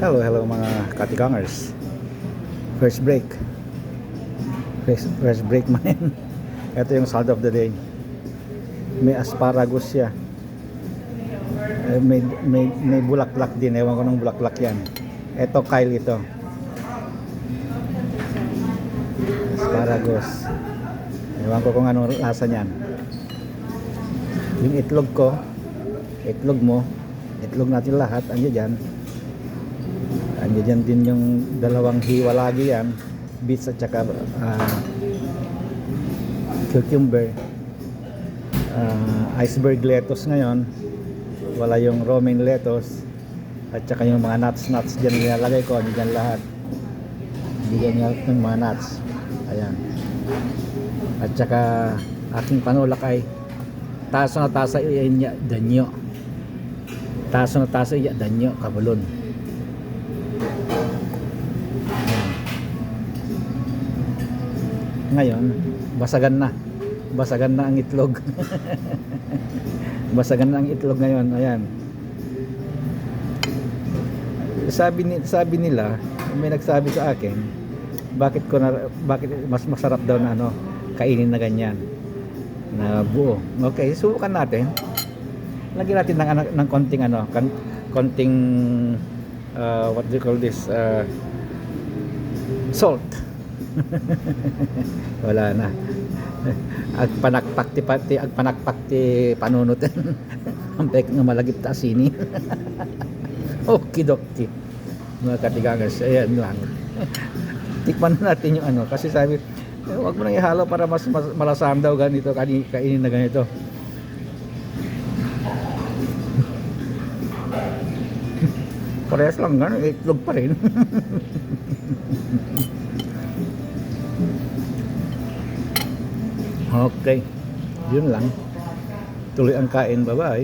Hello, hello mga katikangers. First break. First break man. Ito yung salt of the day. May asparagus siya. May bulaklak din. Ewan ko ng bulaklak yan. Ito Kyle ito. Asparagus. Ewan ko kung ano lasa niyan. Yung itlog ko, itlog mo, itlog natin lahat, andyan dyan. Andyan din yung dalawang hiwa lagi yan, beets at saka cucumber, iceberg lettuce ngayon, wala yung romaine lettuce, at saka yung mga nuts dyan nilalagay ko, andyan lahat, bigyan niya ng mga nuts, ayan, at saka aking panulak ay taso na tasa iya danyo, taso na tasa iya danyo kabulon. Ngayon basagan na ang itlog. Basagan na ang itlog ngayon, ayan. Sabi nila, may nagsabi sa akin, bakit mas masarap daw na kainin na ganyan na buo. Okay, subukan natin. Lagyan natin ng konting what do you call this, salt. Wala na. Ag panakpak ti panunot. Ang pek nga malagip ta sini. Okidoki. Mga katigangers, ayan lang. Tikman natin yung kasi sabi, wag mo nang ihalo para mas malasam daw ganito, kainin na ganito. Parehas lang gano'n, itlog pa rin. Okay, yun lang. Tuloy ang kain, bye-bye.